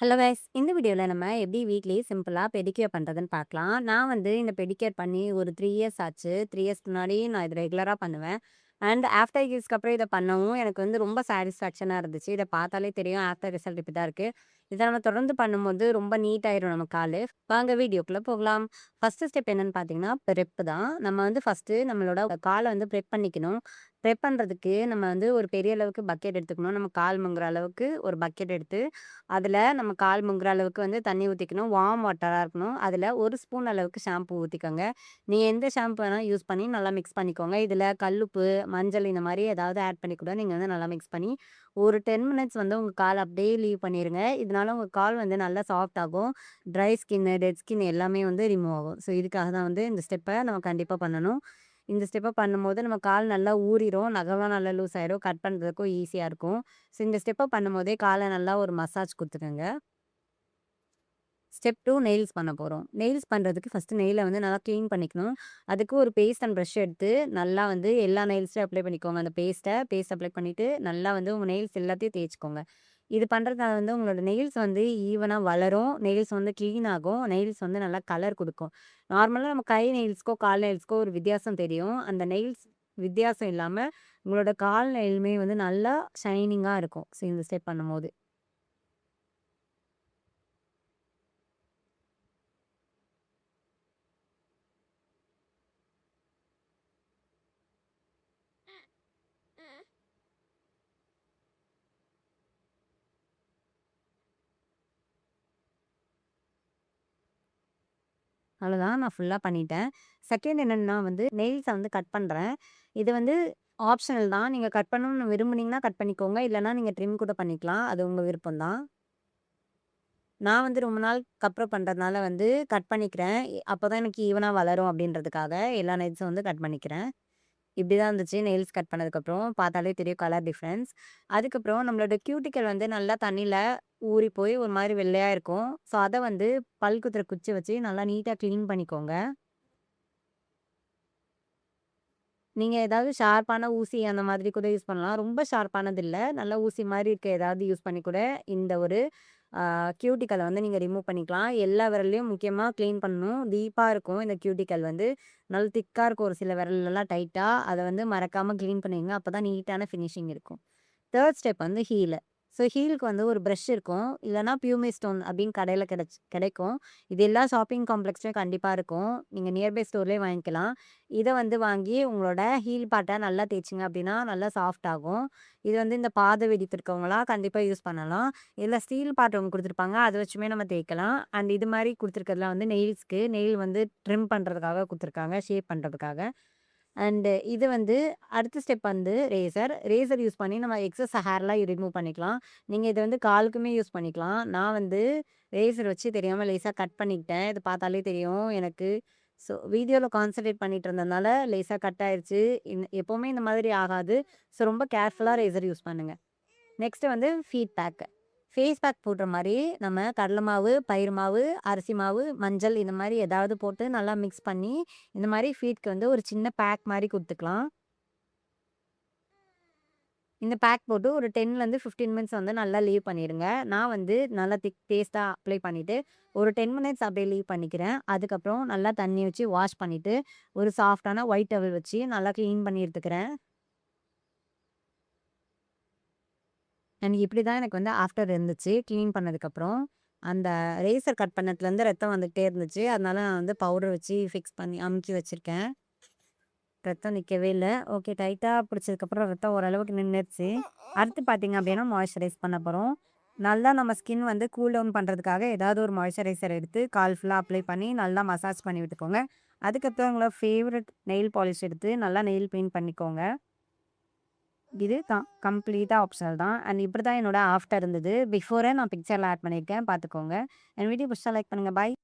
Hello guys! இந்த வீடியோல நம்ம எப்படி வீட்லயே சிம்பிளா பெடிக்யூர் பண்றதுன்னு பார்க்கலாம். நான் வந்து இந்த பெடிக்யூர் பண்ணி ஒரு 3 இயர்ஸ் ஆச்சு. 3 இயர்ஸ்க்கு முன்னாடி நான் இத ரெகுலரா பண்ணுவேன். அண்ட் ஆஃப்டர் இயர்ஸ்க்கு அப்புறம் இத பண்ணவும் எனக்கு வந்து ரொம்ப சாட்டிஸ்ஃபேக்ஷனா இருந்துச்சு. இத பார்த்தாலே தெரியும் ஆஃப்டர் ரிசல்ட் இப்படி தான் இருக்கு. இத நம்ம தொடர்ந்து பண்ணும்போது ரொம்ப நீட் ஆயிரும் நம்ம காலு. வாங்க வீடியோக்குள்ள போகலாம். ஃபர்ஸ்ட் ஸ்டெப் என்னன்னு பார்த்தீங்கன்னா, ப்ரெப் தான். நம்ம வந்து ஃபர்ஸ்ட்டு நம்மளோட கால வந்து ப்ரெப் பண்ணிக்கணும். ப்ரெப் பண்றதுக்கு நம்ம வந்து ஒரு பெரிய அளவுக்கு பக்கெட் எடுத்துக்கணும். நம்ம கால் முங்குற அளவுக்கு ஒரு பக்கெட் எடுத்து அதில நம்ம கால் முங்குற அளவுக்கு வந்து தண்ணி ஊத்திக்கணும். வார்ம் வாட்டரா இருக்கணும். அதில 1 ஸ்பூன் அளவுக்கு ஷாம்பு ஊத்திக்கோங்க. நீங்க எந்த ஷாம்பு வேணா யூஸ் பண்ணி நல்லா மிக்ஸ் பண்ணிக்கோங்க. இதில கல்லுப்பு, மஞ்சள் இந்த மாரி ஏதாவது ஆட் பண்ணி கூட நீங்க வந்து நல்லா மிக்ஸ் பண்ணி, ஒரு 10 மினிட்ஸ் வந்து உங்க கால அப்படியே லீவ் பண்ணிருங்க. இதனால உங்க கால் வந்து நல்லா சாஃப்ட் ஆகும். ட்ரை ஸ்கின், டெட் ஸ்கின் எல்லாமே வந்து ரிமூவ் ஆகும். ஸோ இதுக்காக தான் வந்து இந்த ஸ்டெப்ப நம்ம கண்டிப்பா பண்ணணும். இந்த ஸ்டெப்ப பண்ணும்போது நம்ம கால் நல்லா ஊறிரும். நகம்லாம் நல்லா லூஸ் ஆயிரும். கட் பண்றதுக்கும் ஈஸியா இருக்கும். ஸோ இந்த ஸ்டெப்ப பண்ணும்போதே கால நல்லா ஒரு மசாஜ் குடுத்துக்கங்க. ஸ்டெப் 2 நெயில்ஸ் பண்ண போறோம். நெயில்ஸ் பண்றதுக்கு ஃபர்ஸ்ட்டு நெயில வந்து நல்லா கிளீன் பண்ணிக்கணும். அதுக்கு ஒரு பேஸ்ட் அண்ட் பிரஷ் எடுத்து நல்லா வந்து எல்லா நெயில்ஸ்லயும் அப்ளை பண்ணிக்கோங்க. அந்த பேஸ்ட் அப்ளை பண்ணிட்டு நல்லா வந்து உங்க நெயில்ஸ் எல்லாத்தையும் தேய்ச்சுக்கோங்க. இது பண்றதுனால வந்து உங்களோட நெயில்ஸ் வந்து ஈவனா வளரும். நெயில்ஸ் வந்து கிளீன் ஆகும். நெயில்ஸ் வந்து நல்லா கலர் குடுக்கும். நார்மலா நம்ம கை நெயில்ஸ்க்கோ, கால் நெயில்ஸ்க்கோ ஒரு வித்தியாசம் தெரியும். அந்த நெயில்ஸ் வித்தியாசம் இல்லாம உங்களோட கால் நெயிலுமே வந்து நல்லா ஷைனிங்கா இருக்கும். ஸோ இந்த ஸ்டெப் பண்ணும்போது. அவ்வளோதான். நான் ஃபுல்லா பண்ணிட்டேன். செகண்ட் என்னன்னா வந்து நெயில்ஸ வந்து கட் பண்றேன். இது வந்து ஆப்ஷனல் தான். நீங்க கட் பண்ணணும்னு விரும்புனீங்கன்னா கட் பண்ணிக்கோங்க. இல்லன்னா நீங்க ட்ரிம் கூட பண்ணிக்கலாம். அது உங்க விருப்பம் தான். நான் வந்து ரொம்ப நாளுக்கு அப்புறம் பண்றதுனால வந்து கட் பண்ணிக்கிறேன். அப்பதான் எனக்கு ஈவனா வளரும் அப்படின்றதுக்காக எல்லா நெயில்ஸும் வந்து கட் பண்ணிக்கிறேன். இப்படிதான் இருந்துச்சு நெயில்ஸ் கட் பண்ணதுக்கப்புறம். பார்த்தாலே தெரியும் கலர் டிஃபரன்ஸ். அதுக்கப்புறம் நம்மளோட கியூட்டிக்கல் வந்து நல்லா தண்ணீல ஊறி போய் ஒரு மாரி வெள்ளையா இருக்கும். ஸோ அத வந்து பல் குத்துற குச்சி வச்சு நல்லா நீட்டா கிளீன் பண்ணிக்கோங்க. நீங்க ஏதாவது ஷார்ப்பான ஊசி அந்த மாதிரி கூட யூஸ் பண்ணலாம். ரொம்ப ஷார்ப்பானது இல்ல. நல்லா ஊசி மாரி இருக்க ஏதாவது யூஸ் பண்ணி கூட இந்த ஒரு கியூட்டிக்கல வந்து நீங்க ரிமூவ் பண்ணிக்கலாம். எல்லா விரல்லயும் முக்கியமா கிளீன் பண்ணணும். டீப்பா இருக்கும் இந்த கியூட்டிக்கல் வந்து. நல்ல திக்கா இருக்கும் ஒரு சில விரல்லலாம் டைட்டா. அத வந்து மறக்காம கிளீன் பண்ணிருங்க. அப்பதான் நீட்டான ஃபினிஷிங் இருக்கும். 3 ஸ்டெப் வந்து ஹீலு. ஸோ ஹீலுக்கு வந்து ஒரு பிரஷ் இருக்கும். இல்லன்னா பியூமி ஸ்டோன் அப்படின்னு கடையில கிடைக்கும். இது எல்லா ஷாப்பிங் காம்ப்ளெக்ஸ்லயும் கண்டிப்பா இருக்கும். நீங்க நியர்பை ஸ்டோர்லயே வாங்கிக்கலாம். இத வந்து வாங்கி உங்களோட ஹீல் பார்ட்ட நல்லா தேய்ச்சீங்க அப்படின்னா, நல்லா சாஃப்ட் ஆகும். இது வந்து இந்த பாத வெடிப்பு இருக்கவங்கலாம் கண்டிப்பா யூஸ் பண்ணலாம். இதுல ஸ்டீல் பார்ட் ஒண்ணு குடுத்துருப்பாங்க. அத வச்சுமே நம்ம தேய்க்கலாம். அண்ட் இது மாரி குடுத்துருக்கிறதுலாம் வந்து நெயில்ஸ்க்கு. நெயில் வந்து ட்ரிம் பண்றதுக்காக குடுத்துருக்காங்க. ஷேப் பண்றதுக்காக. அண்ட் இது வந்து அடுத்த ஸ்டெப் வந்து ரேசர். ரேசர் யூஸ் பண்ணி நம்ம எக்ஸஸ் ஹேர்லாம் ரிமூவ் பண்ணிக்கலாம். நீங்க இத வந்து காலுக்குமே யூஸ் பண்ணிக்கலாம். நான் வந்து ரேசர் வச்சு தெரியாம லேசா கட் பண்ணிக்கிட்டேன். இது பார்த்தாலே தெரியும் எனக்கு. ஸோ வீடியோல கான்சன்ட்ரேட் பண்ணிட்டு இருந்ததுனால லேசா கட் ஆயிருச்சு. எப்பவுமே இந்த மாதிரி ஆகாது. ஸோ ரொம்ப கேர்ஃபுல்லா ரேசர் யூஸ் பண்ணுங்க. நெக்ஸ்ட் வந்து ஃபீட் பேக். ஃபேஸ் பேக் போடுற மாரி நம்ம கடல மாவு, பயிறு மாவு, அரிசி மாவு, மஞ்சள் இந்த மாரி ஏதாவது போட்டு நல்லா மிக்ஸ் பண்ணி, இந்த மாரி ஃபீட்க்கு வந்து ஒரு சின்ன பேக் மாரி குடுத்துக்கலாம். இந்த பேக் போட்டு ஒரு 10லருந்து 15 மினிட்ஸ் வந்து நல்லா லீவ் பண்ணிருங்க. நான் வந்து நல்லா திக் பேஸ்ட்டா அப்ளை பண்ணிட்டு, ஒரு 10 மினிட்ஸ் அப்படியே லீவ் பண்ணிக்கிறேன். அதுக்கப்புறம் நல்லா தண்ணி வச்சு வாஷ் பண்ணிட்டு, ஒரு சாஃப்ட்டான ஒயிட் டவல் வச்சு நல்லா கிளீன் பண்ணி எடுத்துக்கிறேன். அண்ட் இப்படி தான் எனக்கு வந்து ஆஃப்டர் இருந்துச்சு. கிளீன் பண்ணதுக்கப்புறம். அந்த ரேசர் கட் பண்ணதுலேருந்து ரத்தம் வந்துகிட்டே இருந்துச்சு. அதனால நான் வந்து பவுடர் வச்சு ஃபிக்ஸ் பண்ணி அமுக்கி வச்சிருக்கேன். ரத்தம் நிக்கவே இல்ல. ஓகே டைட்டா பிடிச்சதுக்கப்புறம் ரத்தம் ஓரளவுக்கு நின்னுருச்சு. அடுத்து பார்த்தீங்க அப்படின்னா, மாய்ஸ்சரைஸ் பண்ண போறோம். நல்லா நம்ம ஸ்கின் வந்து கூல் டவுன் பண்றதுக்காக ஏதாவது ஒரு மாய்ஸ்சரைசர் எடுத்து கால் ஃபுல்லா அப்ளை பண்ணி நல்லா மசாஜ் பண்ணி விட்டுக்கோங்க. அதுக்கப்புறம் உங்களோட ஃபேவரட் நெயில் பாலிஷ் எடுத்து நல்லா நெயில் பெயிண்ட் பண்ணிக்கோங்க. இது கம்ப்ளீட்டா ஆப்ஷனல் தான். அண்ட் இப்படி தான் என்னோட ஆஃப்டர் இருந்தது. பிஃபோர நான் பிக்சர்ல ஆட் பண்ணியிருக்கேன் பார்த்துக்கோங்க. என் வீடியோ பிடிச்சா லைக் பண்ணுங்க. பாய்.